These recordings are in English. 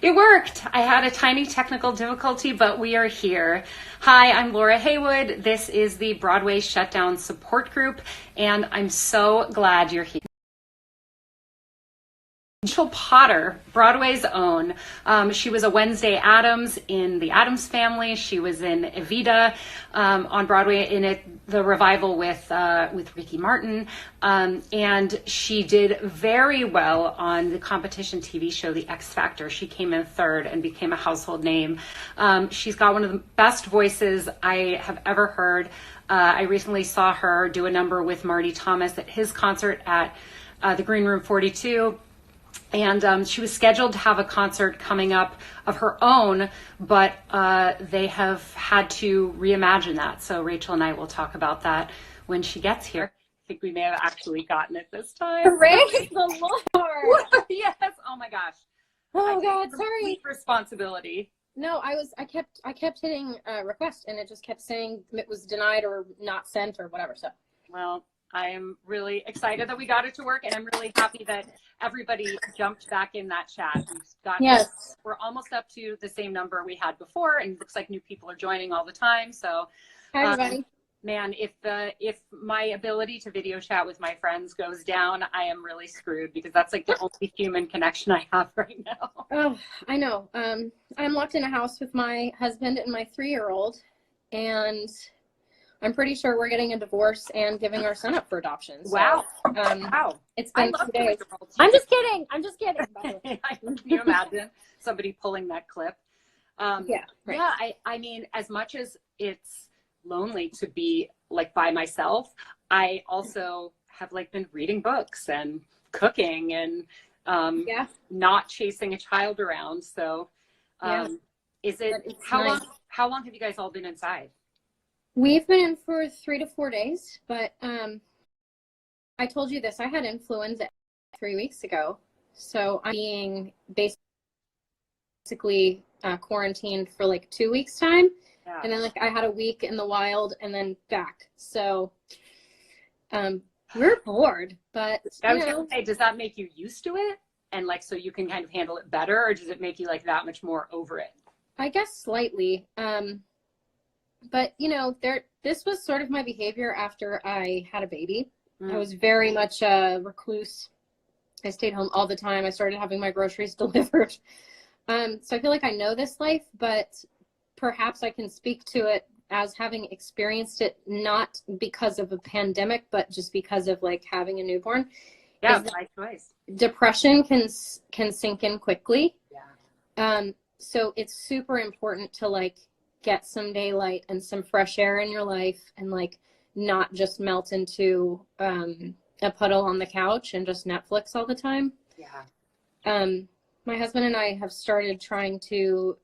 It worked. I had a tiny technical difficulty, but we are here. Hi, I'm Laura Haywood. This is the Broadway Shutdown Support Group, and I'm so glad you're here. Rachel Potter, Broadway's own. She was a Wednesday Addams in The Addams Family. She was in Evita on Broadway in the revival with Ricky Martin. And she did very well on the competition TV show, The X Factor. She came in third and became a household name. She's got one of the best voices I have ever heard. I recently saw her do a number with Marty Thomas at his concert at the Green Room 42. And she was scheduled to have a concert coming up of her own, but they have had to reimagine that. So Rachel and I will talk about that when she gets here. I think we may have actually gotten it this time. Praise the Lord. Yes. Oh my gosh. Oh God, sorry. Responsibility. No, I kept hitting request and it just kept saying it was denied or not sent or whatever. So. Well, I am really excited that we got it to work, and I'm really happy that everybody jumped back in that chat. Yes. We're almost up to the same number we had before, and it looks like new people are joining all the time. So, hi everybody. Man, if my ability to video chat with my friends goes down, I am really screwed because that's like the only human connection I have right now. Oh, I know. I'm locked in a house with my husband and my 3-year-old, and I'm pretty sure we're getting a divorce and giving our son up for adoption. So, wow. Wow. It's been 2 days. I'm just kidding. Can you imagine somebody pulling that clip? Yeah. Right. Yeah. I mean, as much as it's lonely to be like by myself, I also have like been reading books and cooking and not chasing a child around. So how long have you guys all been inside? We've been in for 3 to 4 days, but I told you this. I had influenza 3 weeks ago, so I'm being basically quarantined for like 2 weeks time, and then like I had a week in the wild and then back. So we're bored, but I was gonna say, does that make you used to it, and like so you can kind of handle it better, or does it make you like that much more over it? I guess slightly. But, this was sort of my behavior after I had a baby. I was very much a recluse. I stayed home all the time. I started having my groceries delivered. So I feel like I know this life, but perhaps I can speak to it as having experienced it, not because of a pandemic, but just because of like having a newborn. Yeah, my choice. Depression can sink in quickly. Yeah. So it's super important to like get some daylight and some fresh air in your life and like not just melt into a puddle on the couch and just Netflix all the time. Yeah. My husband and I have started trying to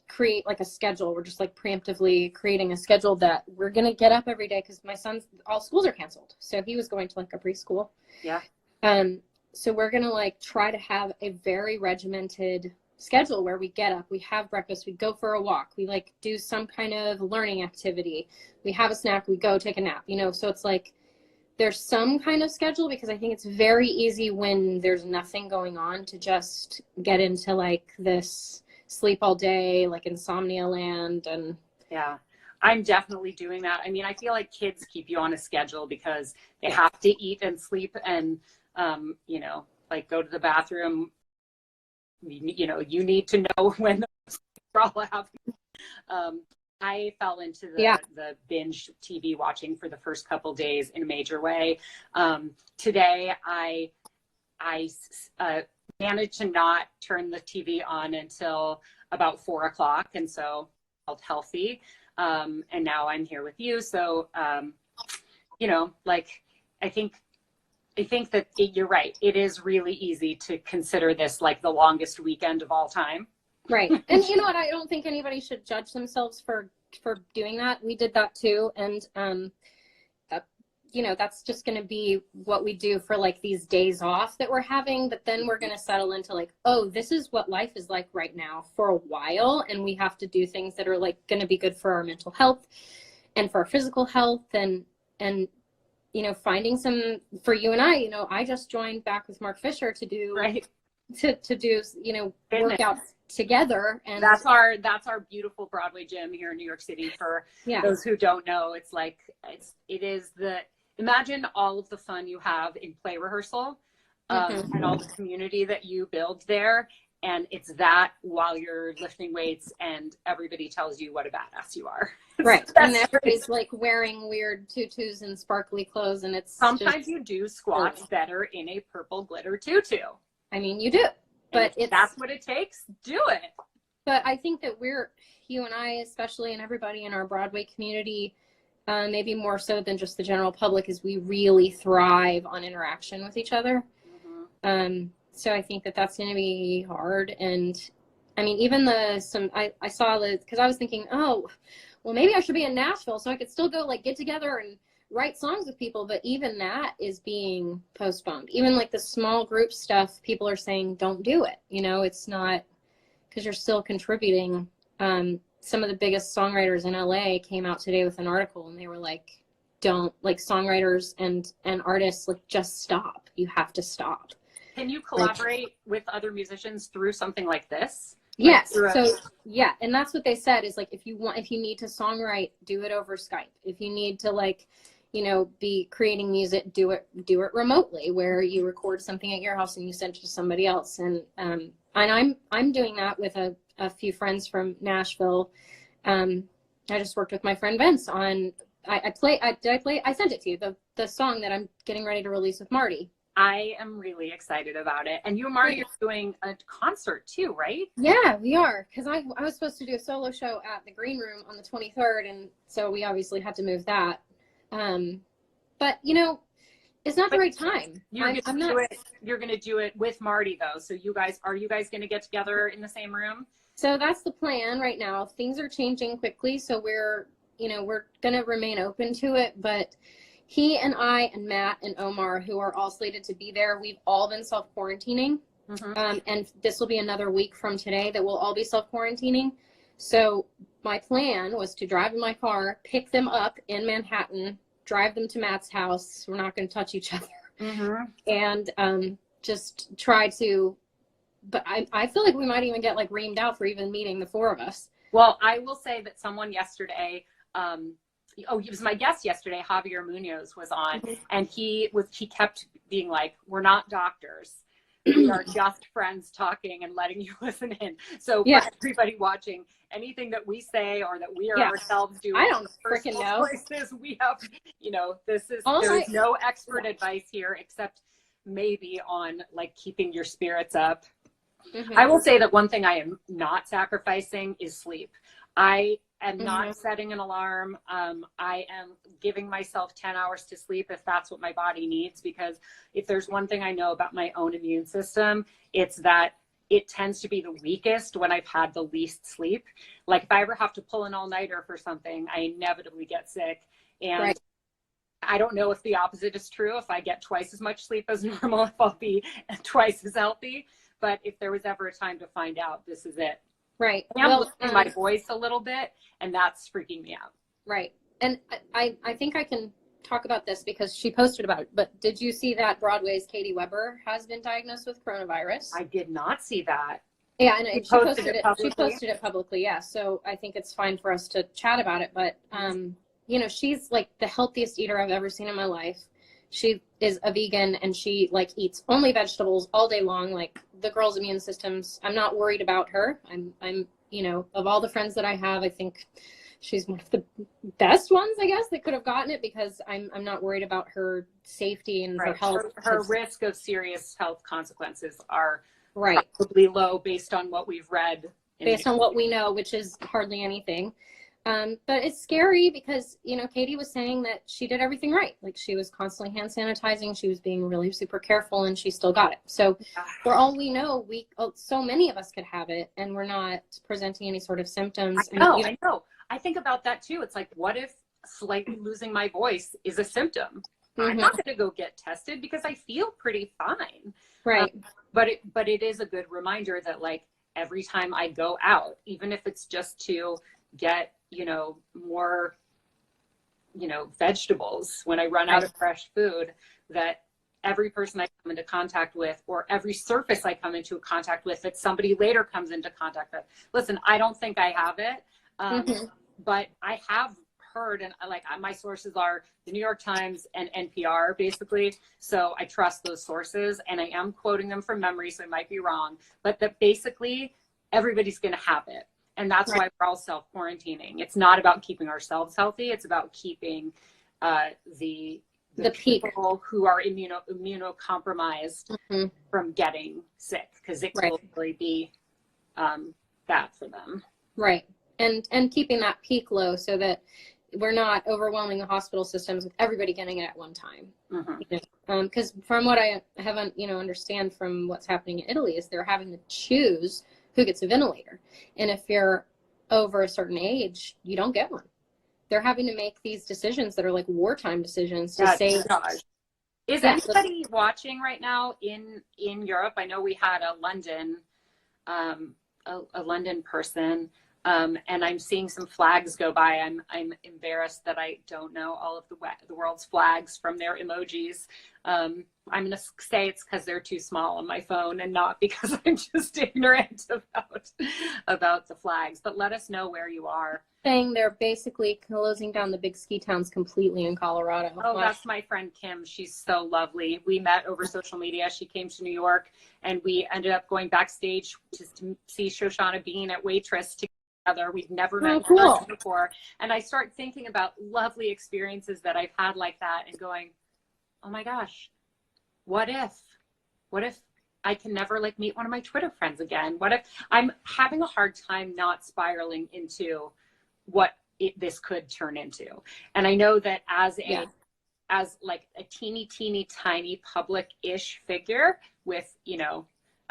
create like a schedule. We're just like preemptively creating a schedule that we're going to get up every day because my son's all schools are canceled. So he was going to like a preschool. Yeah. So we're going to like try to have a very regimented schedule where we get up, we have breakfast, we go for a walk, we like do some kind of learning activity, we have a snack, we go take a nap, so it's like there's some kind of schedule, because I think it's very easy when there's nothing going on to just get into like this sleep all day, like insomnia land. And yeah, I'm definitely doing that. I mean, I feel like kids keep you on a schedule because they have to eat and sleep and like go to the bathroom. You need to know when those are all happening. I fell into the binge TV watching for the first couple days in a major way. Today, I managed to not turn the TV on until about 4 o'clock, and so I felt healthy. And now I'm here with you. So, I think that you're right. It is really easy to consider this like the longest weekend of all time. Right. And you know what? I don't think anybody should judge themselves for doing that. We did that too. And, that's just going to be what we do for like these days off that we're having. But then we're going to settle into like, oh, this is what life is like right now for a while. And we have to do things that are like going to be good for our mental health and for our physical health and finding some, for you and I just joined back with Mark Fisher to do to do, workouts together. And that's our beautiful Broadway gym here in New York City. For those who don't know, it's like, imagine all of the fun you have in play rehearsal, and all the community that you build there. And it's that while you're lifting weights and everybody tells you what a badass you are. Right. And everybody's like wearing weird tutus and sparkly clothes. And it's sometimes you do squats better in a purple glitter tutu. I mean, you do, but that's what it takes. Do it. But I think that you and I, especially, and everybody in our Broadway community, maybe more so than just the general public, is we really thrive on interaction with each other. So I think that that's going to be hard. And I mean, even I saw because I was thinking, oh, well, maybe I should be in Nashville so I could still go like get together and write songs with people. But even that is being postponed. Even like the small group stuff, people are saying, don't do it. It's not, because you're still contributing. Some of the biggest songwriters in LA came out today with an article, and they were like, don't, like, songwriters and artists, like, just stop. You have to stop. Can you collaborate with other musicians through something like this? Yes. And that's what they said is, like, if you need to songwrite, do it over Skype. If you need to, like, be creating music, do it remotely, where you record something at your house and you send it to somebody else. And I'm doing that with a few friends from Nashville. I just worked with my friend Vince on, I sent it to you, the song that I'm getting ready to release with Marty. I am really excited about it. And you and Marty are doing a concert too, right? Yeah, we are. Because I was supposed to do a solo show at the Green Room on the 23rd. And so we obviously had to move that. But, it's not the right time. You're going to do it with Marty, though. So are you guys going to get together in the same room? So that's the plan right now. Things are changing quickly. So we're going to remain open to it. But he and I and Matt and Omar, who are all slated to be there, we've all been self-quarantining. And this will be another week from today that we'll all be self-quarantining. So my plan was to drive in my car, pick them up in Manhattan, drive them to Matt's house. We're not going to touch each other. And just try to, but I feel like we might even get like reamed out for even meeting the four of us. Well, I will say that someone yesterday, he was my guest yesterday, Javier Munoz was on, and he kept being like, we're not doctors. We are just friends talking and letting you listen in. So for everybody watching, anything that we say or that we are ourselves doing, I don't freaking know. Places we have, there's no expert advice here except maybe on like keeping your spirits up. I will say that one thing I am not sacrificing is sleep. I am not setting an alarm. I am giving myself 10 hours to sleep if that's what my body needs, because if there's one thing I know about my own immune system, it's that it tends to be the weakest when I've had the least sleep. Like if I ever have to pull an all-nighter for something, I inevitably get sick. And I don't know if the opposite is true. If I get twice as much sleep as normal, if I'll be twice as healthy. But if there was ever a time to find out, this is it. Right. I'm losing my voice a little bit, and that's freaking me out. Right. And I think I can talk about this because she posted about it. But did you see that Broadway's Katie Weber has been diagnosed with coronavirus? I did not see that. Yeah, and she posted it publicly. She posted it publicly, yeah. So I think it's fine for us to chat about it. But, she's like the healthiest eater I've ever seen in my life. She is a vegan and she like eats only vegetables all day long. Like the girl's immune systems, I'm not worried about her. I'm of all the friends that I have, I think she's one of the best ones, I guess, that could have gotten it, because I'm not worried about her safety and her health. Her risk of serious health consequences are probably low based on what we've read. Based on what we know, which is hardly anything. But it's scary because, Katie was saying that she did everything right. Like she was constantly hand sanitizing. She was being really super careful and she still got it. So for all we know, so many of us could have it and we're not presenting any sort of symptoms. I know. I think about that too. It's like, what if slightly losing my voice is a symptom? I'm not going to go get tested because I feel pretty fine. Right. But it is a good reminder that like every time I go out, even if it's just to get, more, vegetables when I run out of fresh food, that every person I come into contact with, or every surface I come into contact with that somebody later comes into contact with. Listen, I don't think I have it, but I have heard, and like my sources are the New York Times and NPR, basically. So I trust those sources, and I am quoting them from memory, so I might be wrong, but that basically everybody's going to have it. And that's why we're all self-quarantining. It's not about keeping ourselves healthy. It's about keeping the people who are immunocompromised from getting sick, because it will really be bad for them. Right. And keeping that peak low so that we're not overwhelming the hospital systems with everybody getting it at one time. Because from what I haven't, understand from what's happening in Italy is they're having to choose who gets a ventilator. And if you're over a certain age, you don't get one. They're having to make these decisions that are like wartime decisions to save. Is anybody watching right now in Europe? I know we had a London person, and I'm seeing some flags go by. I'm embarrassed that I don't know all of the world's flags from their emojis. I'm going to say it's because they're too small on my phone and not because I'm just ignorant about the flags. But let us know where you are. Saying they're basically closing down the big ski towns completely in Colorado. Oh, that's my friend Kim. She's so lovely. We met over social media. She came to New York, and we ended up going backstage just to see Shoshana Bean at Waitress together. We've never met before. And I start thinking about lovely experiences that I've had like that and going, oh my gosh, what if I can never meet one of my Twitter friends again? What if I'm having a hard time not spiraling into what this could turn into? And I know that as a teeny tiny public-ish figure with, a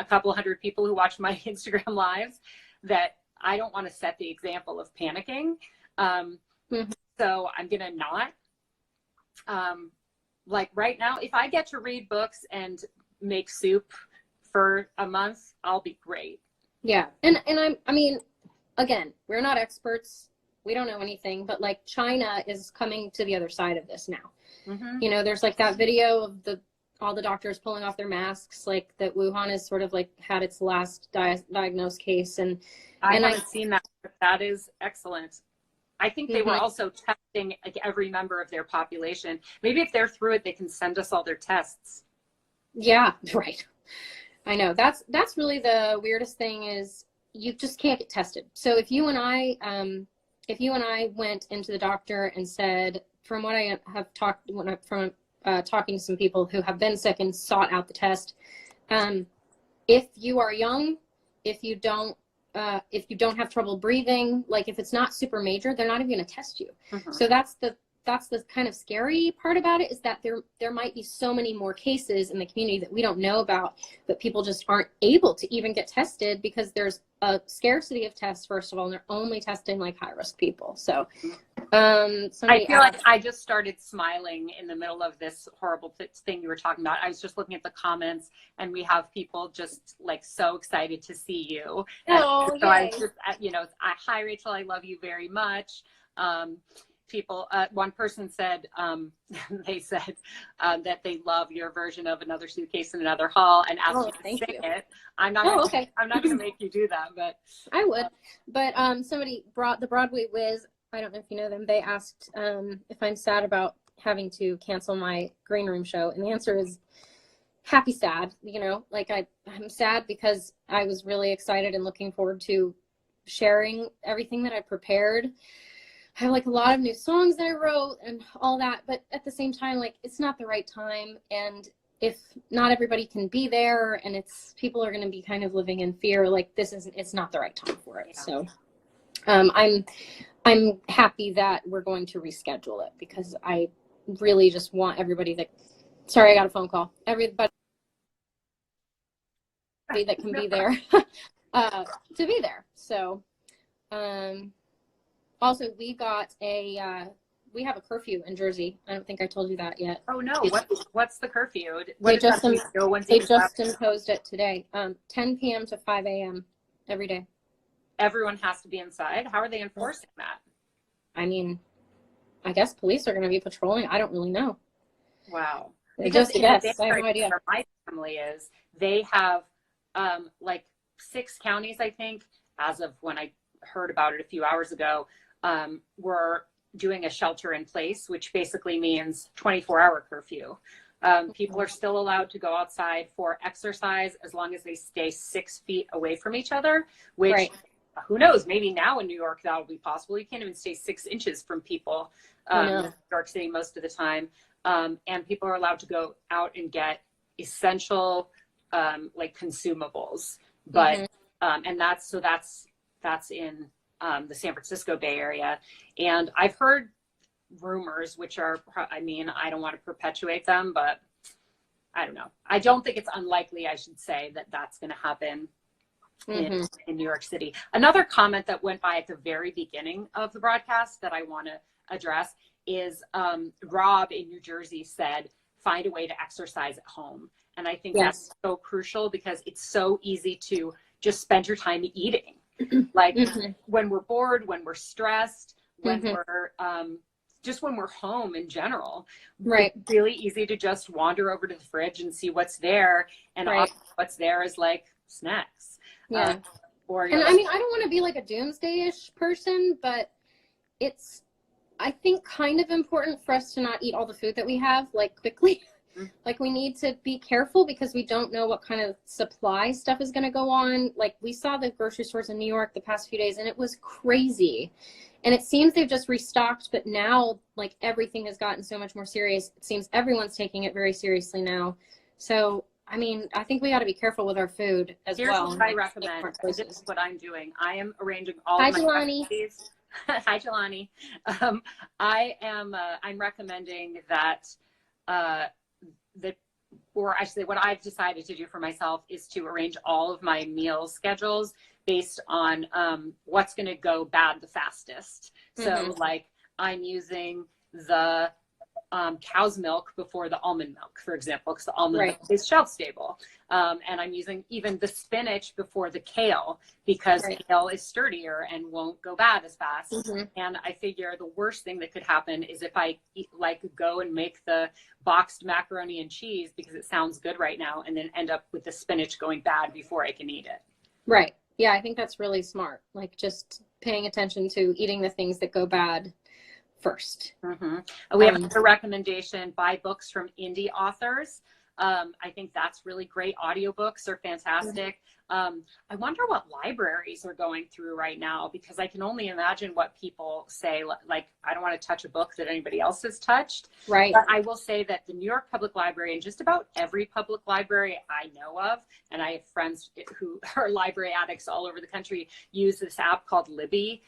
couple hundred people who watch my Instagram lives, that I don't want to set the example of panicking. So I'm going to not. Right now, if I get to read books and make soup for a month, I'll be great. Yeah. And I mean, again, we're not experts. We don't know anything, but China is coming to the other side of this now. There's that video of all the doctors pulling off their masks, that Wuhan has sort of had its last diagnosed case. And I haven't seen that, but that is excellent. I think they were also testing every member of their population. Maybe if they're through it, they can send us all their tests. Yeah, right. I know. That's really the weirdest thing is you just can't get tested. So if you and I went into the doctor and said, from what I have talked, from talking to some people who have been sick and sought out the test, if you are young, if you don't have trouble breathing, if it's not super major, they're not even going to test you. So that's the kind of scary part about it, is that there might be so many more cases in the community that we don't know about, but people just aren't able to even get tested because there's a scarcity of tests, first of all, and they're only testing high risk people. So I feel like I just started smiling in the middle of this horrible thing you were talking about. I was just looking at the comments, and we have people just so excited to see you. Oh, so I just, hi Rachel, I love you very much. People, one person said, they said that they love your version of Another Suitcase in Another Hall, and asked you to sing it. I'm not going to make you do that, but I would. But somebody brought the Broadway Whiz. I don't know if you know them. They asked if I'm sad about having to cancel my green room show, and the answer is happy sad. I'm sad because I was really excited and looking forward to sharing everything that I prepared. I have a lot of new songs that I wrote and all that, but at the same time, it's not the right time. And if not everybody can be there, and people are going to be kind of living in fear, it's not the right time for it. Yeah. So I'm happy that we're going to reschedule it, because I really just want everybody sorry, I got a phone call. Everybody that can be there to be there. So, also, we have a curfew in Jersey. I don't think I told you that yet. Oh no, what's the curfew? They just imposed it today, 10 p.m. to 5 a.m. every day. Everyone has to be inside. How are they enforcing that? I mean, I guess police are going to be patrolling. I don't really know. Wow. Because Just a in the guess. I Bay have Area, no idea. where my family is, they have like 6 counties, I think, as of when I heard about it a few hours ago, were doing a shelter in place, which basically means 24-hour curfew. People are still allowed to go outside for exercise as long as they stay 6 feet away from each other, which Right. who knows, maybe now in New York that will be possible. You can't even stay 6 inches from people in New York City most of the time. And people are allowed to go out and get essential like consumables. But and that's in the San Francisco Bay Area. And I've heard rumors, which are, I mean, I don't want to perpetuate them, but I don't know. I don't think it's unlikely, I should say, that that's going to happen in New York City. Another comment that went by at the very beginning of the broadcast that I want to address is Rob in New Jersey said, find a way to exercise at home. And I think that's so crucial because it's so easy to just spend your time eating. Like when we're bored, when we're stressed, when we're just when we're home in general, it's really easy to just wander over to the fridge and see what's there. And often what's there is like snacks. Or and I mean, I don't want to be like a doomsday-ish person, but it's, I think, kind of important for us to not eat all the food that we have like quickly. Like we need to be careful because we don't know what kind of supply stuff is going to go on. Like we saw the grocery stores in New York the past few days and it was crazy. And it seems they've just restocked, but now like everything has gotten so much more serious. It seems everyone's taking it very seriously now. So, I mean, I think we got to be careful with our food as well. Here's what I recommend. This is what I'm doing. I am arranging all of my recipes. Hi, Jelani. I'm recommending that or actually what I've decided to do for myself is to arrange all of my meal schedules based on what's going to go bad the fastest. So like I'm using the cow's milk before the almond milk, for example, because the almond milk is shelf stable. And I'm using even the spinach before the kale because kale is sturdier and won't go bad as fast. And I figure the worst thing that could happen is if I go and make the boxed macaroni and cheese because it sounds good right now and then end up with the spinach going bad before I can eat it. Right. Yeah, I think that's really smart. Like just paying attention to eating the things that go bad first. We have another recommendation, buy books from indie authors. I think that's really great. Audiobooks are fantastic. I wonder what libraries are going through right now because I can only imagine what people say, like, I don't want to touch a book that anybody else has touched. Right. But I will say that the New York Public Library and just about every public library I know of, and I have friends who are library addicts all over the country, use this app called Libby,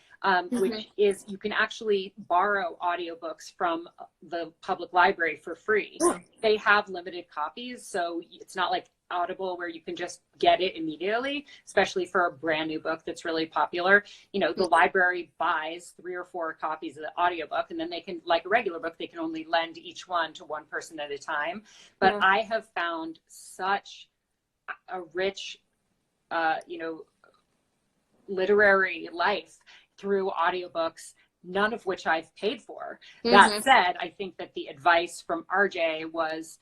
which is you can actually borrow audiobooks from the public library for free. They have limited copies, so it's not like Audible where you can just get it immediately, especially for a brand new book that's really popular. You know, the library buys 3 or 4 copies of the audiobook, and then they can, like a regular book, they can only lend each one to one person at a time. But I have found such a rich, literary life through audiobooks, none of which I've paid for. That said, I think that the advice from RJ was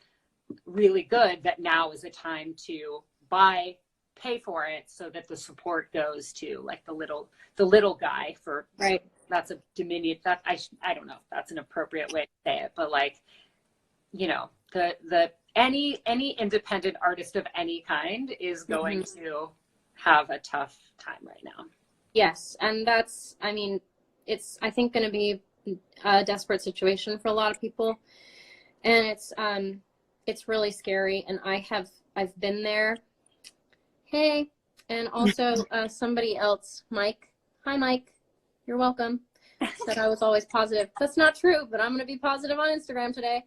really good, that now is a time to pay for it so that the support goes to like the little guy for that's a diminutive, that I don't know if that's an appropriate way to say it, but like, you know, the any independent artist of any kind is going to have a tough time right now. Yes, and that's, I mean, it's, I think, going to be a desperate situation for a lot of people, and it's really scary. And I've been there. Hey, and also somebody else, Mike. Hi, Mike. You're welcome. Said I was always positive. That's not true, but I'm going to be positive on Instagram today.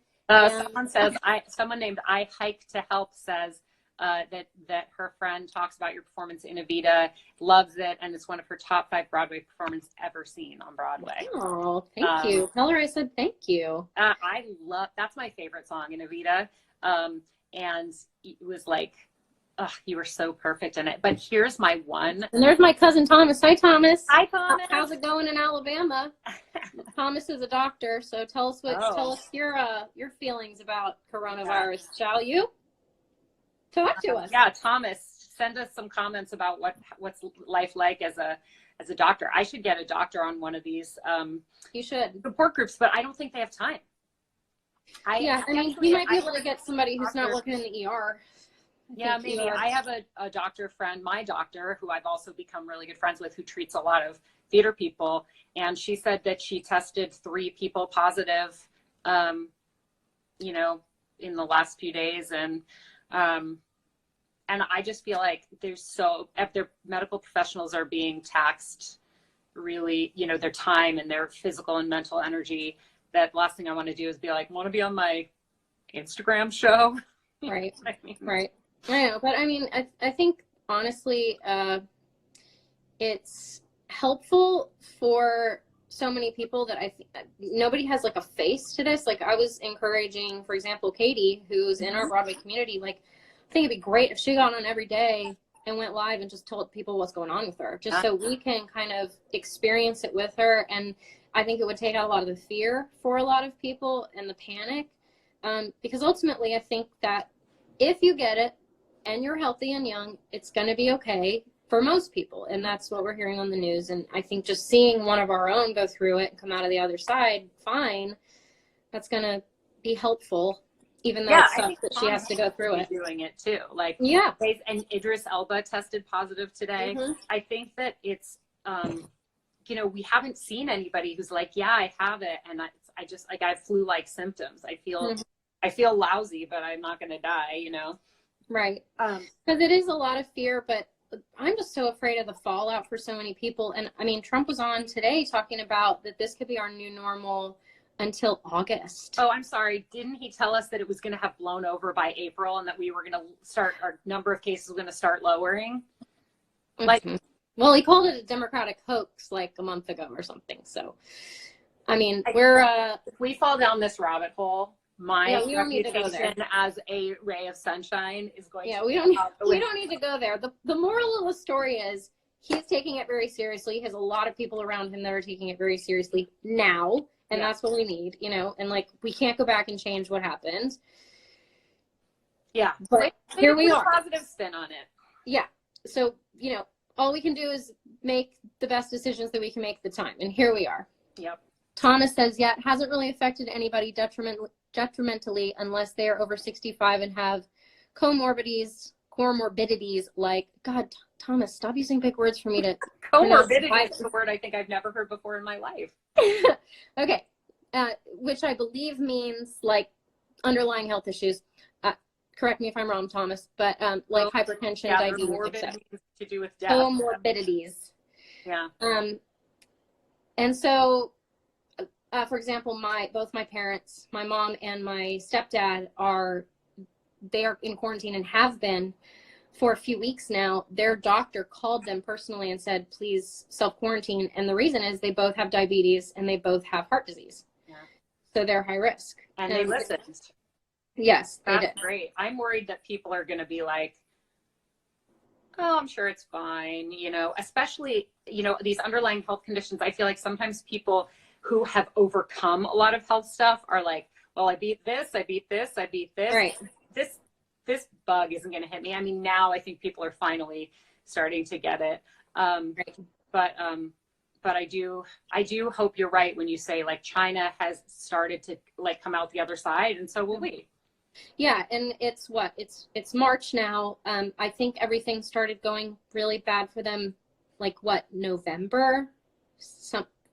Someone named I Hike to Help says that her friend talks about your performance in Evita, loves it, and it's one of her top 5 Broadway performances ever seen on Broadway. Oh, thank you. Tell her I said thank you. That's my favorite song in Evita, and it was like, oh, you were so perfect in it. But here's my one. And there's my cousin Thomas. Hi, Thomas. Hi, Thomas. How's it going in Alabama? Thomas is a doctor, so tell us your feelings about coronavirus, shall you? Talk to us. Yeah, Thomas, send us some comments about what's life like as a doctor. I should get a doctor on one of these You should support groups, but I don't think they have time. I mean, you might be able to get somebody who's not working in the ER. Yeah, maybe. I have a doctor friend, my doctor, who I've also become really good friends with, who treats a lot of theater people. And she said that she tested 3 people positive, you know, in the last few days. And I just feel like if their medical professionals are being taxed really, you know, their time and their physical and mental energy, that last thing I want to do is be like, want to be on my Instagram show? Right. I mean, right. I know, but I mean, I think honestly, it's helpful for so many people that nobody has like a face to this. Like I was encouraging, for example, Katie, who's in our Broadway community, like I think it'd be great if she got on every day and went live and just told people what's going on with her, just so we can kind of experience it with her. And I think it would take out a lot of the fear for a lot of people and the panic. Because ultimately I think that if you get it and you're healthy and young, it's going to be okay for most people. And that's what we're hearing on the news. And I think just seeing one of our own go through it and come out of the other side fine, that's going to be helpful, even though it sucks that she has to go through it. Doing it too. Like, yeah. And Idris Elba tested positive today. Mm-hmm. I think that it's, you know, we haven't seen anybody who's like, yeah, I have it. And I just, like, I have flu-like symptoms. I feel lousy, but I'm not going to die, you know? Right. Because it is a lot of fear, but I'm just so afraid of the fallout for so many people. And I mean, Trump was on today talking about that this could be our new normal until August. Oh, I'm sorry. Didn't he tell us that it was going to have blown over by April and that we were going to start, our number of cases was going to start lowering? Mm-hmm. Like, well, he called it a Democratic hoax like a month ago or something. So, I mean, if we fall down this rabbit hole, my reputation as a ray of sunshine is going to we don't need to go there. The moral of the story is he's taking it very seriously. He has a lot of people around him that are taking it very seriously now, and that's what we need, you know, and like we can't go back and change what happened. Yeah. But here we are. Positive spin on it. Yeah. So, you know, all we can do is make the best decisions that we can make at the time. And here we are. Yep. Thomas says, it hasn't really affected anybody detrimentally unless they are over 65 and have comorbidities like, God, Thomas, stop using big words for me to comorbidity is a word I think I've never heard before in my life. Okay. Which I believe means like underlying health issues. Correct me if I'm wrong, Thomas, but like hypertension, diabetes, etc. To do with death. Comorbidities. Yeah. And so, for example, both my parents, my mom and my stepdad are in quarantine and have been for a few weeks now. Their doctor called them personally and said, please self-quarantine. And the reason is they both have diabetes and they both have heart disease. Yeah. So they're high risk. And they listened. Yes, they did. That's great. I'm worried that people are going to be like, oh, I'm sure it's fine. You know, especially, you know, these underlying health conditions. I feel like sometimes people who have overcome a lot of health stuff are like, well, I beat this. Right. This bug isn't going to hit me. I mean, now I think people are finally starting to get it. Right. But I do hope you're right when you say like China has started to like come out the other side, and so will we. Yeah, and it's March now. I think everything started going really bad for them, like November?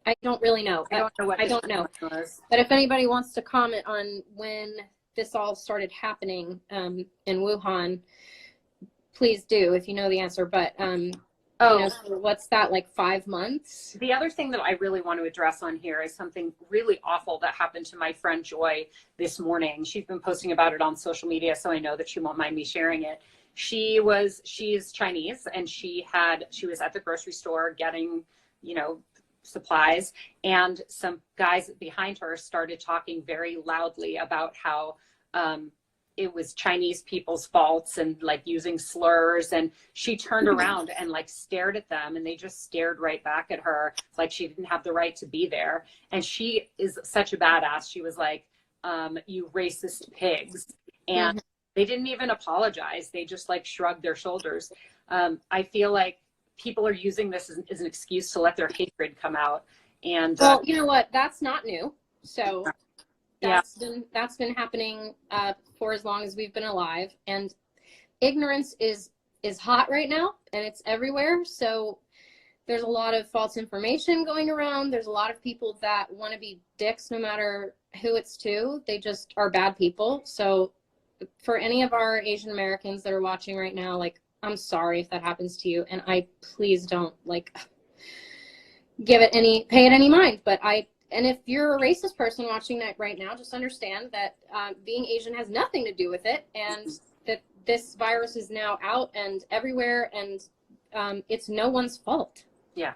I don't really know. I don't know. But if anybody wants to comment on when this all started happening in Wuhan, please do if you know the answer. But you know, so what's that, like 5 months? The other thing that I really want to address on here is something really awful that happened to my friend Joy this morning. She's been posting about it on social media, so I know that she won't mind me sharing it. She's Chinese, and she was at the grocery store getting, you know, supplies, and some guys behind her started talking very loudly about how it was Chinese people's faults and like using slurs. And she turned around and like stared at them, and they just stared right back at her like she didn't have the right to be there. And she is such a badass. She was like, you racist pigs. And they didn't even apologize. They just like shrugged their shoulders. I feel like people are using this as an excuse to let their hatred come out. And well, you know what? That's not new. So yeah, that's been happening for as long as we've been alive. And ignorance is hot right now, and it's everywhere. So there's a lot of false information going around. There's a lot of people that want to be dicks no matter who it's to. They just are bad people. So for any of our Asian Americans that are watching right now, like, I'm sorry if that happens to you, and I please don't like pay it any mind. But and if you're a racist person watching that right now, just understand that being Asian has nothing to do with it, and that this virus is now out and everywhere, and it's no one's fault. Yeah.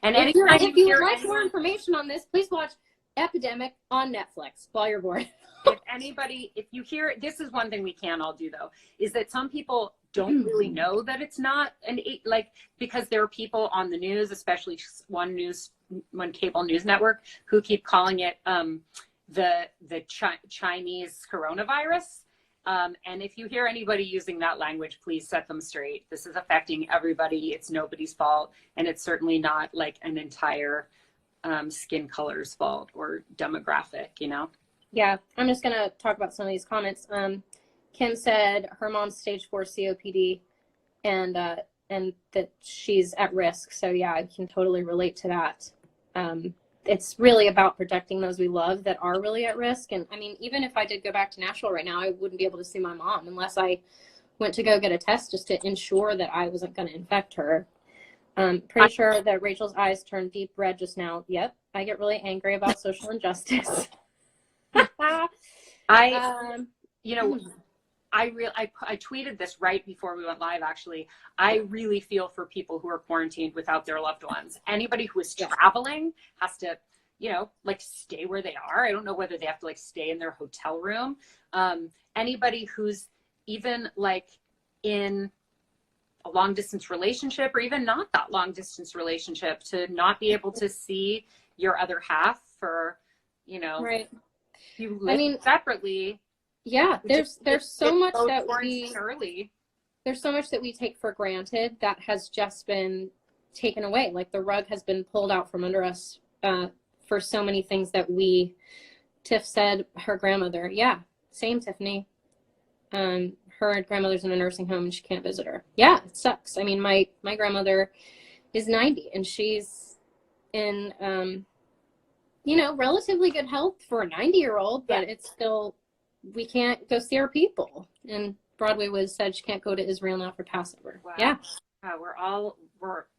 And if you would like more information on this, please watch Epidemic on Netflix while you're bored. if you hear, this is one thing we can all do though, is that some people don't really know that it's not because there are people on the news, especially one cable news network, who keep calling it the Chinese coronavirus. And if you hear anybody using that language, please set them straight. This is affecting everybody. It's nobody's fault. And it's certainly not like an entire skin color's fault or demographic, you know? Yeah, I'm just going to talk about some of these comments. Kim said her mom's stage 4 COPD and that she's at risk. So yeah, I can totally relate to that. It's really about protecting those we love that are really at risk. And I mean, even if I did go back to Nashville right now, I wouldn't be able to see my mom unless I went to go get a test just to ensure that I wasn't going to infect her. Pretty sure that Rachel's eyes turned deep red just now. Yep. I get really angry about social injustice. I tweeted this right before we went live, actually. I really feel for people who are quarantined without their loved ones. Anybody who is traveling has to, like stay where they are. I don't know whether they have to like stay in their hotel room. Anybody who's even like in a long distance relationship or even not that long distance relationship, to not be able to see your other half for, right. You live separately. Yeah, there's so much that there's so much that we take for granted that has just been taken away. Like the rug has been pulled out from under us for so many things that Tiff said her grandmother. Yeah, same Tiffany. Her grandmother's in a nursing home and she can't visit her. Yeah, it sucks. I mean, my grandmother is 90 and she's in relatively good health for a 90-year-old, but it's still, we can't go see our people. And Broadway said she can't go to Israel now for Passover. Wow. Yeah.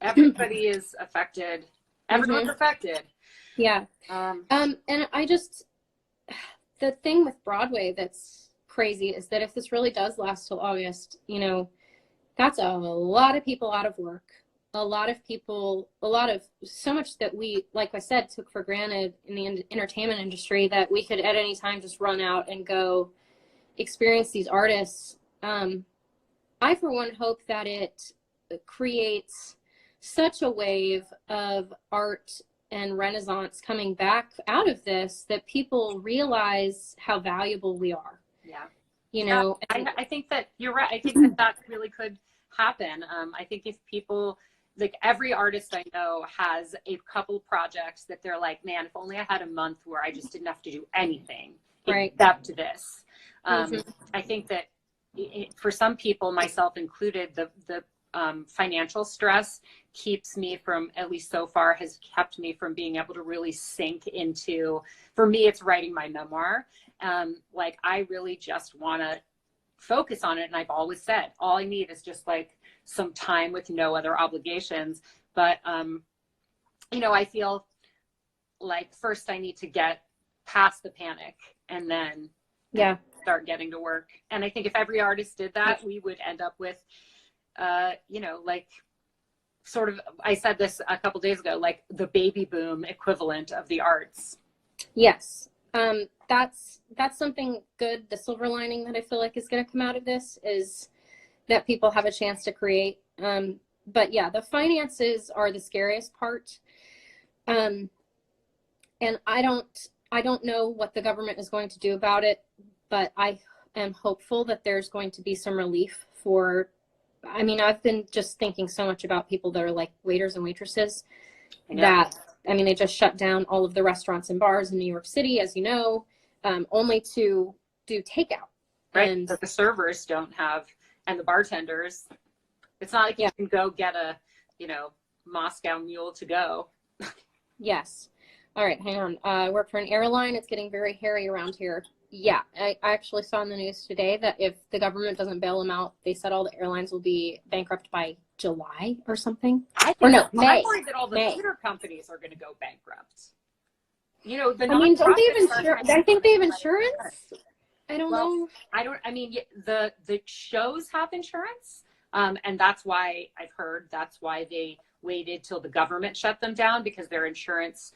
Everybody is affected. Everyone's affected. Yeah. And the thing with Broadway that's crazy is that if this really does last till August, that's a lot of people out of work. So much that we, like I said, took for granted in the entertainment industry, that we could at any time just run out and go experience these artists. I, for one, hope that it creates such a wave of art and Renaissance coming back out of this that people realize how valuable we are. Yeah. I think that you're right. I think that really could happen. I think if people, like every artist I know has a couple projects that they're like, man, if only I had a month where I just didn't have to do anything except this. I think that for some people, myself included, the financial stress keeps me from, at least so far, has kept me from being able to really sink into, for me, it's writing my memoir. Like I really just want to focus on it. And I've always said, all I need is just like some time with no other obligations. But, I feel like first I need to get past the panic and then start getting to work. And I think if every artist did that, we would end up with, like sort of, I said this a couple days ago, like the baby boom equivalent of the arts. Yes. That's something good. The silver lining that I feel like is going to come out of this is that people have a chance to create. But yeah, the finances are the scariest part. And I don't know what the government is going to do about it, but I am hopeful that there's going to be some relief for, I mean, I've been just thinking so much about people that are like waiters and waitresses that, I mean, they just shut down all of the restaurants and bars in New York City, as you know, only to do takeout. Right. And But the servers don't have, and the bartenders, it's not like you can go get a, Moscow mule to go. Yes. All right, hang on. I work for an airline. It's getting very hairy around here. Yeah, I actually saw in the news today that if the government doesn't bail them out, they said all the airlines will be bankrupt by July or something. May. I'm worried that all the theater companies are going to go bankrupt. Don't they have insurance? I think they have insurance. I don't know. The shows have insurance, and that's why I've heard that's why they waited till the government shut them down, because their insurance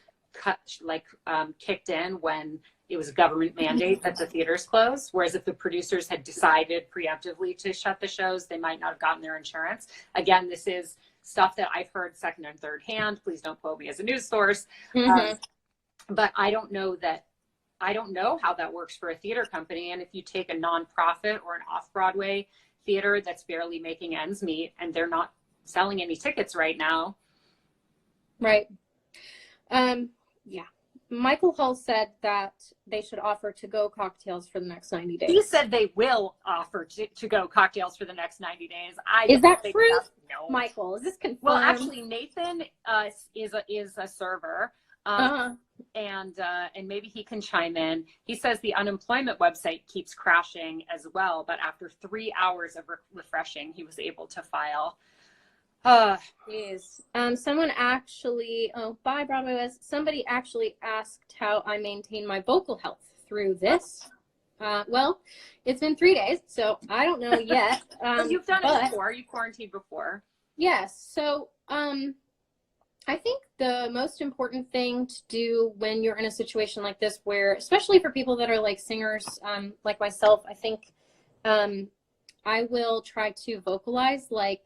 kicked in when it was a government mandate that the theaters close. Whereas if the producers had decided preemptively to shut the shows, they might not have gotten their insurance. Again, this is stuff that I've heard second and third hand. Please don't quote me as a news source. But I don't know how that works for a theater company. And if you take a nonprofit or an off-Broadway theater that's barely making ends meet and they're not selling any tickets right now. Right. Yeah. Michael Hull said that they should offer to-go cocktails for the next 90 days. He said they will offer to-go cocktails for the next 90 days. Is that true? No. Michael, is this confirmed? Well, actually, Nathan is a server. And maybe he can chime in. He says the unemployment website keeps crashing as well, but after 3 hours of refreshing, he was able to file. Jeez. Someone actually, bye Broadway was, somebody actually asked how I maintain my vocal health through this. Well, it's been 3 days, so I don't know yet. You've done it before. You quarantined before. Yes. So, I think the most important thing to do when you're in a situation like this, where, especially for people that are like singers, like myself, I think I will try to vocalize like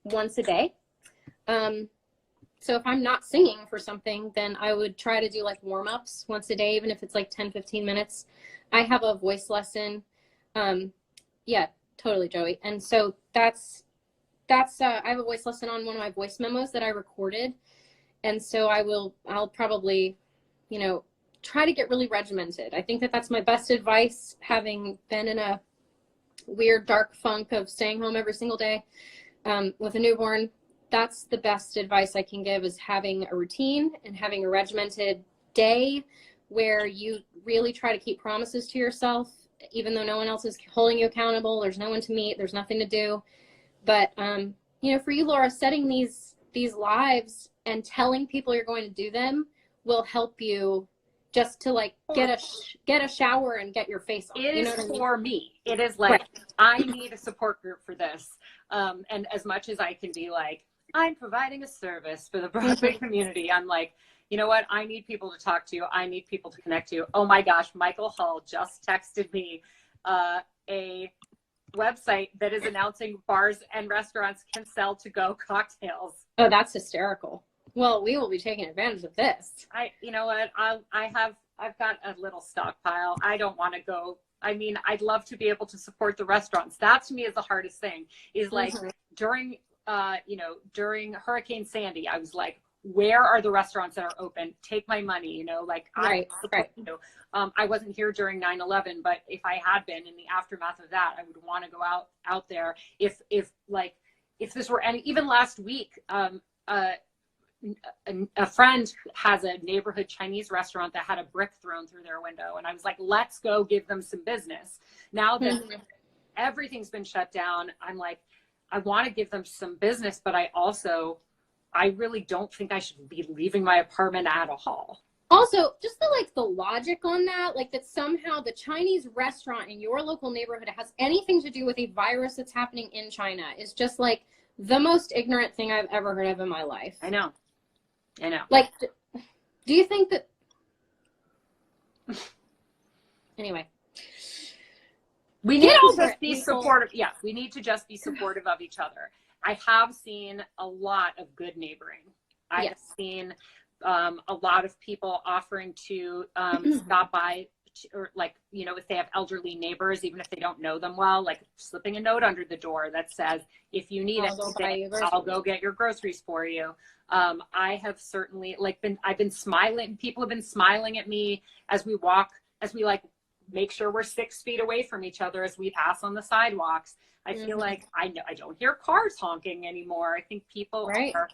once a day. So if I'm not singing for something, then I would try to do like warm-ups once a day, even if it's like 10-15 minutes. I have a voice lesson. Yeah, totally, Joey. And so that's I have a voice lesson on one of my voice memos that I recorded. And so I'll probably, try to get really regimented. I think that that's my best advice, having been in a weird dark funk of staying home every single day with a newborn. That's the best advice I can give, is having a routine and having a regimented day where you really try to keep promises to yourself, even though no one else is holding you accountable. There's no one to meet. There's nothing to do. But, for you, Laura, setting these lives and telling people you're going to do them will help you just to like get a shower and get your face on. It is for me. It is like, I need a support group for this. And as much as I can be like, I'm providing a service for the Broadway community, I'm like, you know what? I need people to talk to. I need people to connect to. Oh my gosh, Michael Hull just texted me a website that is announcing bars and restaurants can sell to-go cocktails. Oh, that's hysterical. Well, we will be taking advantage of this. You know what? I've got a little stockpile. I don't want to go. I mean, I'd love to be able to support the restaurants. That to me is the hardest thing, is like during Hurricane Sandy, I was like, where are the restaurants that are open? Take my monny, Right. I wasn't here during 9/11, but if I had been in the aftermath of that, I would want to go out there. If this were even last week, a friend has a neighborhood Chinese restaurant that had a brick thrown through their window. And I was like, let's go give them some business. Now that everything's been shut down, I'm like, I want to give them some business, but I really don't think I should be leaving my apartment at all. Also, just the logic on that, like that somehow the Chinese restaurant in your local neighborhood has anything to do with a virus that's happening in China is just like the most ignorant thing I've ever heard of in my life. I know. Like, do you think that Anyway. We need to over just it, be people. supportive. Yes, we need to just be supportive of each other. I have seen a lot of good neighboring. I have seen a lot of people offering to stop by, or like, you know, if they have elderly neighbors, even if they don't know them well, like slipping a note under the door that says, if you need anything, I'll go get your groceries for you. I have certainly I've been smiling. People have been smiling at me as we walk, as we like make sure we're 6 feet away from each other as we pass on the sidewalks. I feel like I don't hear cars honking anymore. I think people are.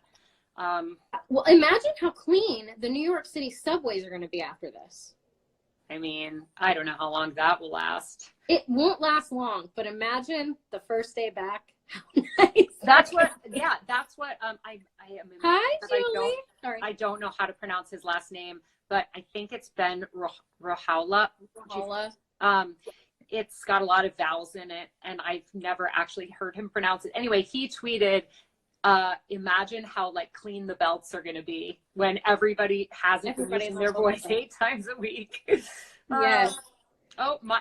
Well, imagine how clean the New York City subways are going to be after this. I mean, I don't know how long that will last. It won't last long, but imagine the first day back. How nice. That's what I am. Hi, Julie. Sorry. I don't know how to pronounce his last name, but I think it's Ben Rahoula. It's got a lot of vowels in it, and I've never actually heard him pronounce it. Anyway, he tweeted, imagine how like clean the belts are going to be when everybody hasn't been using their voice 8 times a week. Yes.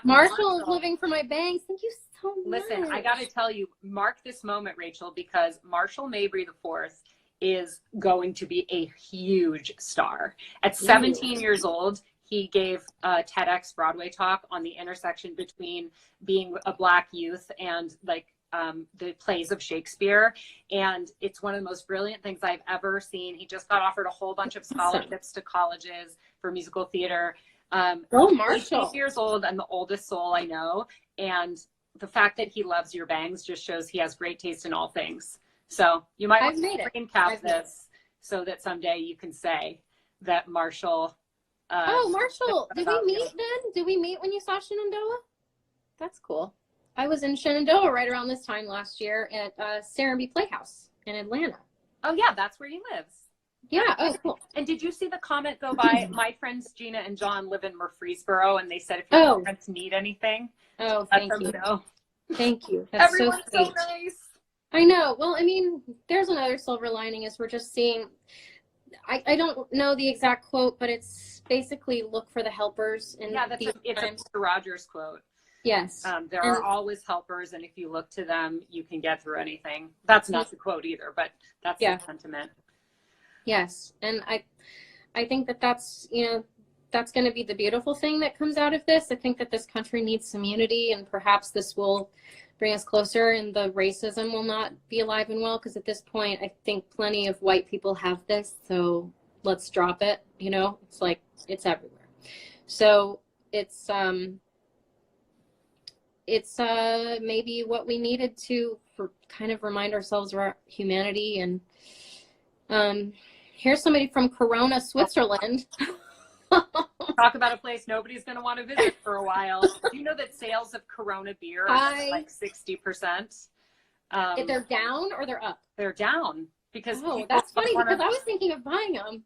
Marshall is living for my bangs. Thank you so much. Listen, I got to tell you, mark this moment, Rachel, because Marshall Mabry IV is going to be a huge star. At 17 years old, he gave a TEDx Broadway talk on the intersection between being a Black youth and like the plays of Shakespeare. And it's one of the most brilliant things I've ever seen. He just got offered a whole bunch of scholarships to colleges for musical theater. Marshall. 8 years old and the oldest soul I know. And the fact that he loves your bangs just shows he has great taste in all things. So you might want to screen cap this so that someday you can say that Marshall. Marshall, did we meet then? Did we meet when you saw Shenandoah? That's cool. I was in Shenandoah right around this time last year at Serenbe Playhouse in Atlanta. Oh yeah, that's where he lives. Yeah. Oh, cool. And did you see the comment go by? My friends Gina and John live in Murfreesboro, and they said if your parents need anything, thank you. Thank you. That's Everyone's so nice. I know. Well, I mean, there's another silver lining is we're just seeing. I don't know the exact quote, but it's basically look for the helpers. And it's a Mr. Rogers quote. Yes. There are always helpers, and if you look to them, you can get through anything. That's not the quote either, but that's the sentiment. Yes. And I think that's, that's going to be the beautiful thing that comes out of this. I think that this country needs some unity, and perhaps this will bring us closer and the racism will not be alive and well. Because at this point, I think plenty of white people have this. So let's drop it. It's like, it's everywhere. So it's maybe what we needed to kind of remind ourselves of our humanity. And here's somebody from Corona, Switzerland. Talk about a place nobody's going to want to visit for a while. Do you know that sales of Corona beer are like 60%? They're down or they're up? They're down because that's funny because I was thinking of buying them.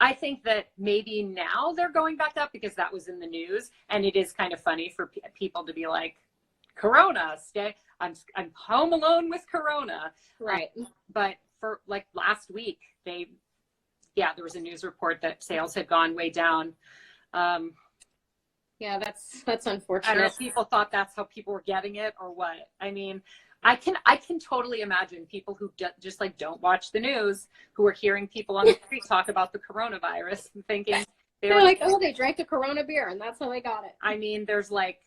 I think that maybe now they're going back up because that was in the news, and it is kind of funny for people to be like, Corona, I'm home alone with Corona. Right. But for like last week, there was a news report that sales had gone way down. Yeah, that's unfortunate. I don't know if people thought that's how people were getting it or what. I mean, I can totally imagine people who just like don't watch the news, who are hearing people on the street talk about the coronavirus and thinking they're like, they drank a Corona beer and that's how they got it. I mean, there's like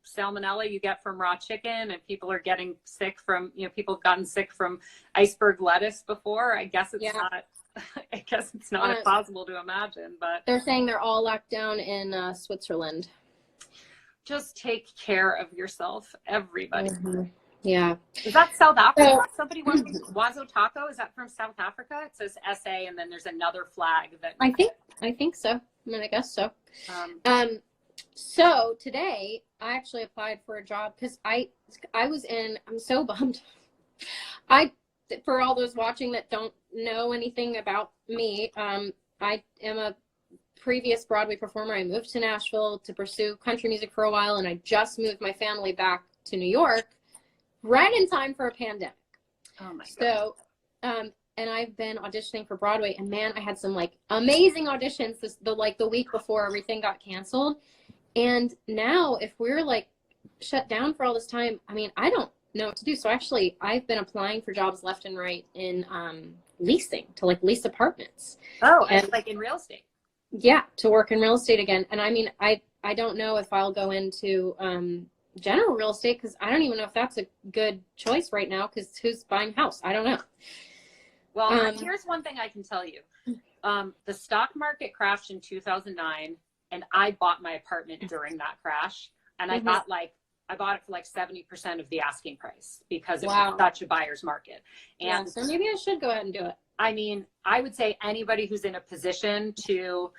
salmonella you get from raw chicken, and people are getting sick from, people have gotten sick from iceberg lettuce before. I guess it's not. I guess it's not impossible to imagine, but they're saying they're all locked down in Switzerland. Just take care of yourself, everybody. Mm-hmm. Yeah. Is that South Africa? Somebody wants Wazo Taco. Is that from South Africa? It says SA, and then there's another flag that. I think so. I mean, I guess so. So today I actually applied for a job because I was in. I'm so bummed. For all those watching that don't know anything about me, I am a previous Broadway performer. I moved to Nashville to pursue country music for a while, and I just moved my family back to New York right in time for a pandemic. Oh my God. So and I've been auditioning for Broadway, and man, I had some like amazing auditions the week before everything got canceled. And now if we're like shut down for all this time, I mean, I don't know what to do. So actually I've been applying for jobs left and right in leasing, to like lease apartments. Oh, and like in real estate. Yeah, to work in real estate again. And I mean, I don't know if I'll go into general real estate, because I don't even know if that's a good choice right now, because who's buying a house? I don't know. Well, here's one thing I can tell you. The stock market crashed in 2009, and I bought my apartment during that crash. And I bought it for like 70% of the asking price, because it was such a buyer's market. And so maybe I should go ahead and do it. I mean, I would say anybody who's in a position to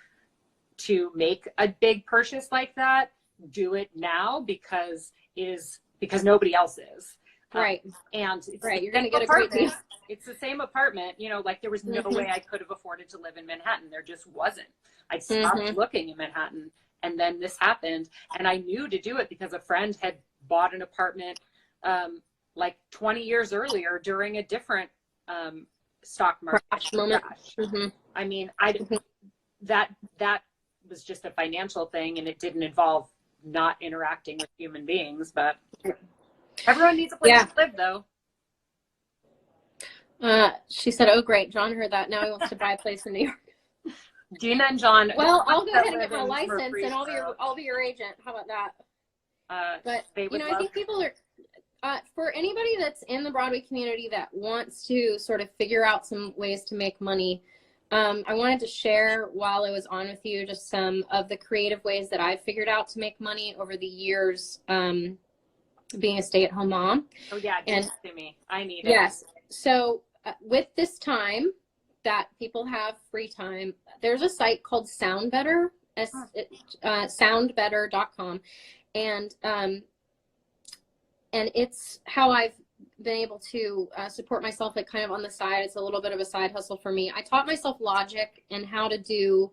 make a big purchase like that, do it now, because nobody else is. Right. And you're going to get a great deal. It's the same apartment, you know, like there was no way I could have afforded to live in Manhattan. There just wasn't. I stopped looking in Manhattan, and then this happened, and I knew to do it because a friend had bought an apartment like 20 years earlier during a different stock market crash. I mean, that was just a financial thing, and it didn't involve not interacting with human beings, but everyone needs a place to live, though. She said, oh great, John heard that, now he wants to buy a place in New York. Gina and John, well, I'll go ahead and get my license, and I'll be your agent. How about that? But you know, I think people are for anybody that's in the Broadway community that wants to sort of figure out some ways to make money. I wanted to share while I was on with you just some of the creative ways that I've figured out to make money over the years, being a stay-at-home mom. Oh yeah, give it to me. I need it. Yes. So with this time that people have free time, there's a site called SoundBetter, soundbetter.com, and it's how I've been able to support myself, like kind of on the side. It's a little bit of a side hustle for me. I taught myself Logic and how to do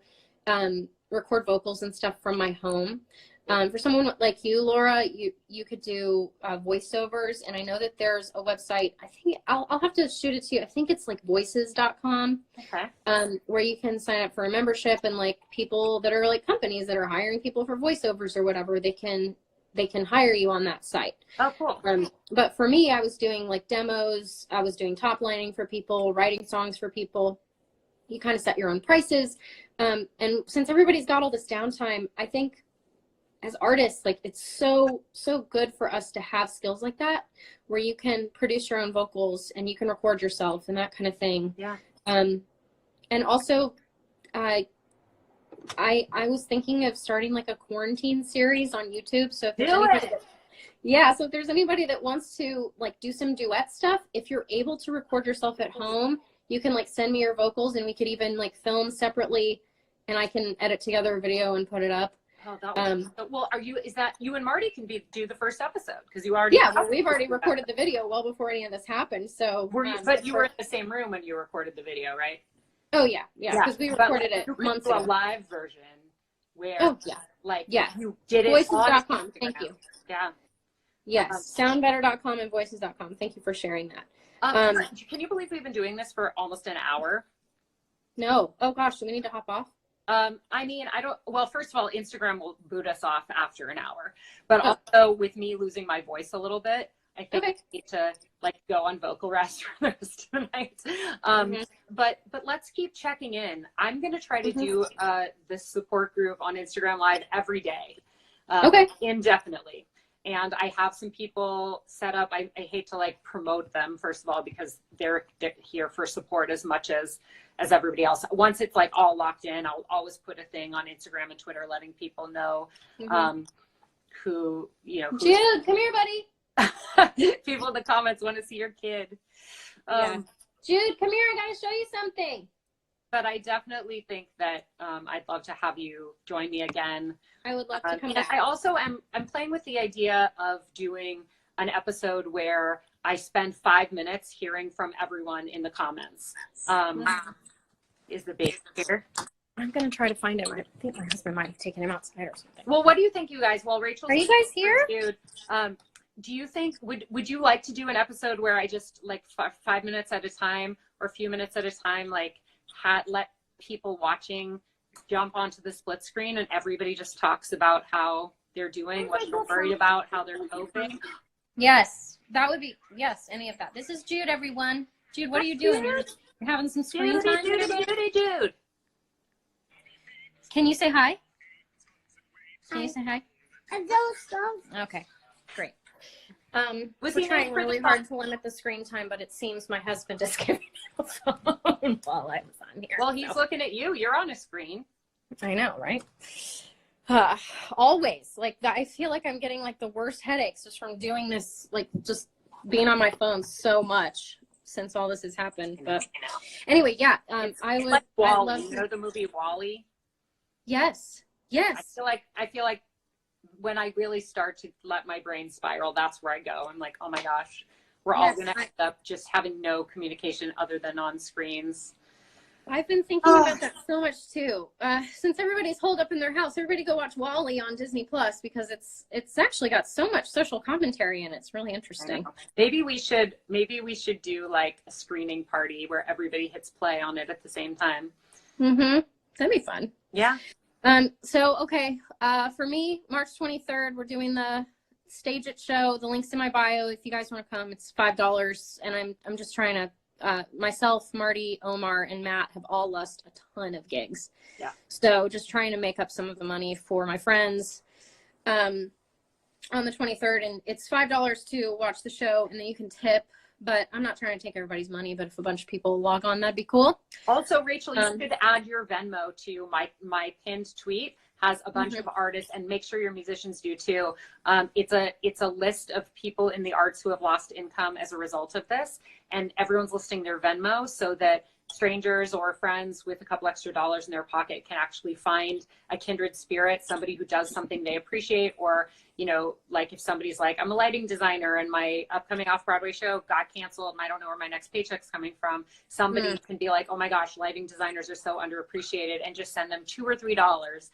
record vocals and stuff from my home. For someone like you, Laura, you could do voiceovers, and I know that there's a website. I think I'll have to shoot it to you. I think it's like voices.com, where you can sign up for a membership, and like people that are like companies that are hiring people for voiceovers or whatever, they can hire you on that site. Oh, cool. But for me, I was doing like demos. I was doing top lining for people, writing songs for people. You kind of set your own prices. And since everybody's got all this downtime, I think as artists, like it's so good for us to have skills like that, where you can produce your own vocals and you can record yourself and that kind of thing. Yeah. And also, I was thinking of starting like a quarantine series on YouTube. So if there's so if there's anybody that wants to like do some duet stuff, if you're able to record yourself at home, you can like send me your vocals, and we could even like film separately, and I can edit together a video and put it up. Oh, that well, is that you and Marty can do the first episode, because you already we've already recorded the video well before any of this happened. So but you were in the same room when you recorded the video, right? Oh yeah, because we recorded it months ago. A live version where you did it voices.com. on Thank you. Yeah. Yes, soundbetter.com and voices.com. Thank you for sharing that. Can you believe we've been doing this for almost an hour? No. Oh gosh, do we need to hop off? I mean, well, first of all, Instagram will boot us off after an hour, but also with me losing my voice a little bit, I think I need to like go on vocal rest for the rest of the night. But let's keep checking in. I'm going to try to do this support group on Instagram Live every day, indefinitely. And I have some people set up. I hate to like promote them, first of all, because they're here for support as much as everybody else. Once it's like all locked in, I'll always put a thing on Instagram and Twitter letting people know who, you know. Jude, come here, buddy. People in the comments want to see your kid. Jude, come here. I got to show you something. But I definitely think that I'd love to have you join me again. I would love to come back. I also I'm playing with the idea of doing an episode where I spend 5 minutes hearing from everyone in the comments. Is the baby here? I'm going to try to find him. I think my husband might have taken him outside or something. Well, what do you think, you guys? Well, Rachel, are you guys here? Dude, do you think, would you like to do an episode where I just like 5 minutes at a time or a few minutes at a time, like let people watching jump onto the split screen and everybody just talks about how they're doing, what they're worried about, how they're coping. Yes, that would be, yes, any of that. This is Jude, everyone. Jude, what are you doing? You're having some screen time? Dude. Can you say hi? Can you say hi? Okay, great. We're trying really hard to limit the screen time, but it seems my husband is giving me the phone while I was on here. Well, he's looking at you. You're on a screen. I know, right? Always. Like, I feel like I'm getting like the worst headaches just from doing this, like just being on my phone so much since all this has happened. But anyway, yeah, I would. Like WALL-E. I'd love You know the movie WALL-E? Yes. Yes. I feel like when I really start to let my brain spiral, that's where I go. I'm like, oh my gosh, we're all going to end up just having no communication other than on screens. I've been thinking about that so much too. Since everybody's holed up in their house, everybody go watch WALL-E on Disney Plus because it's actually got so much social commentary and it's really interesting. Maybe we should do like a screening party where everybody hits play on it at the same time. Mm-hmm. That'd be fun. Yeah. So, okay, for me, March 23rd, we're doing the Stage It show. The link's in my bio. If you guys want to come, it's $5. And I'm just trying to, myself, Marty, Omar, and Matt have all lost a ton of gigs. Yeah. So just trying to make up some of the money for my friends, on the 23rd. And it's $5 to watch the show, and then you can tip. But I'm not trying to take everybody's money, but if a bunch of people log on, that'd be cool. Also, Rachel, you should add your Venmo to my pinned tweet. Has a bunch of artists, and make sure your musicians do too. It's a list of people in the arts who have lost income as a result of this, and everyone's listing their Venmo so that strangers or friends with a couple extra dollars in their pocket can actually find a kindred spirit, somebody who does something they appreciate, or, you know, like if somebody's like, I'm a lighting designer and my upcoming off-Broadway show got canceled and I don't know where my next paycheck's coming from, somebody can be like, oh my gosh, lighting designers are so underappreciated, and just send them $2 or $3.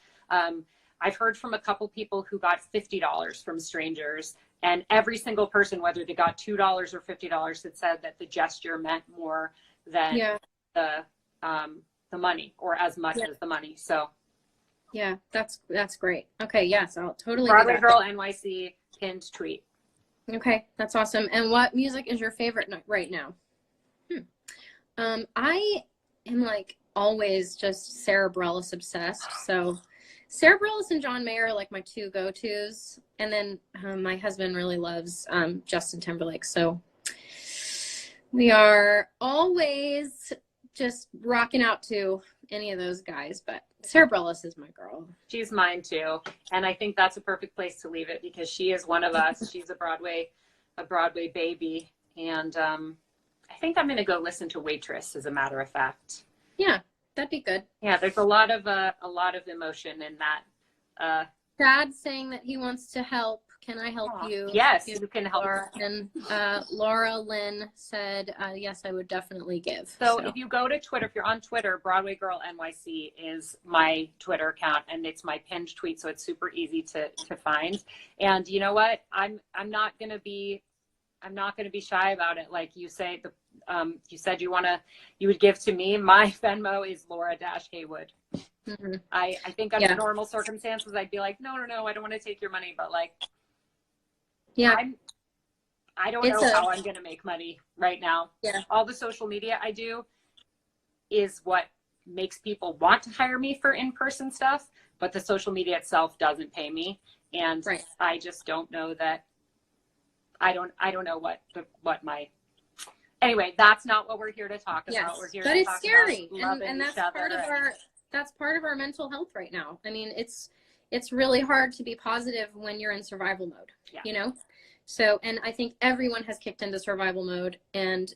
I've heard from a couple people who got $50 from strangers, and every single person, whether they got $2 or $50, had said that the gesture meant more than the money, or as much as the money. So yeah, that's great. Okay, yes, I'll totally Broadway do that. Girl NYC pinned tweet. Okay, that's awesome. And what music is your favorite right now? I am like always just Sarah Bareilles obsessed. So Sarah Bareilles and John Mayer are like my two go-tos. And then my husband really loves Justin Timberlake. So we are always just rocking out to any of those guys. But Sarah Bareilles is my girl. She's mine too. And I think that's a perfect place to leave it because she is one of us. She's a Broadway baby. And I think I'm going to go listen to Waitress, as a matter of fact. Yeah, that'd be good. Yeah, there's a lot of emotion in that. Dad saying that he wants to help. Can I help you? Yes, you can help. And Laura Lynn said, yes, I would definitely give. So if you go to Twitter, if you're on Twitter, Broadway Girl NYC is my Twitter account, and it's my pinned tweet, so it's super easy to find. And you know what? I'm not gonna be shy about it. Like you say, you said you would give to me. My Venmo is Laura-Haywood. Mm-hmm. I think under normal circumstances, I'd be like, no, I don't want to take your money. But like, I don't know how I'm going to make money right now. Yeah. All the social media I do is what makes people want to hire me for in-person stuff, but the social media itself doesn't pay me. And I just don't know that. I don't know what my. Anyway, that's not what we're here to talk about. Yes, We're here but to it's talk scary, about and that's part of our mental health right now. I mean, it's really hard to be positive when you're in survival mode. Yeah. You know, so and I think everyone has kicked into survival mode, and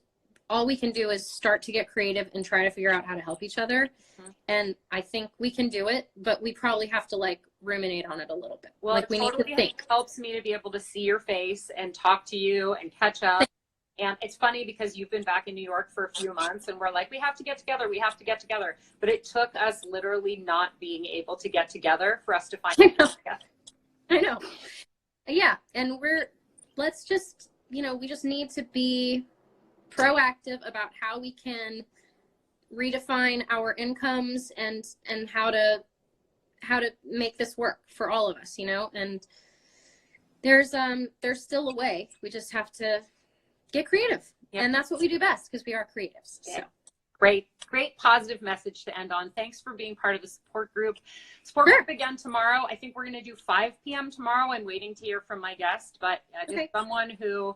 all we can do is start to get creative and try to figure out how to help each other. Mm-hmm. And I think we can do it, but we probably have to like ruminate on it a little bit. Well, like we need to think. It helps me to be able to see your face and talk to you and catch up. And it's funny because you've been back in New York for a few months and we're like, we have to get together. But it took us literally not being able to get together for us to find together. I know. Yeah. And let's just, we just need to be proactive about how we can redefine our incomes and how to make this work for all of us, you know. And there's still a way. We just have to get creative. Yep. And that's what we do best, because we are creatives. Yeah. So great positive message to end on. Thanks for being part of the support group. Support group again tomorrow. I think we're going to do 5 p.m. tomorrow, and waiting to hear from my guest, but just someone who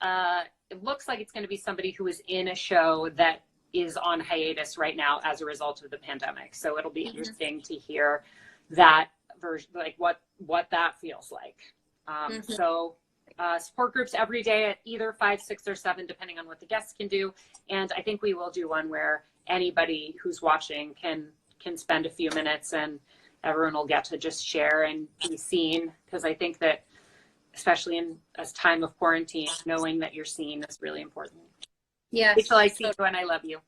it looks like it's going to be somebody who is in a show that is on hiatus right now as a result of the pandemic. So it'll be interesting to hear that version, like what that feels like. So support groups every day at either 5, 6, or 7, depending on what the guests can do. And I think we will do one where anybody who's watching can spend a few minutes, and everyone will get to just share and be seen. Because I think that, especially in a time of quarantine, knowing that you're seen is really important. Yes. Rachel, I see you and I love you.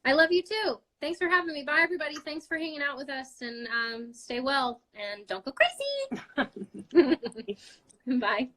I love you too. Thanks for having me. Bye, everybody. Thanks for hanging out with us, and stay well and don't go crazy. Bye.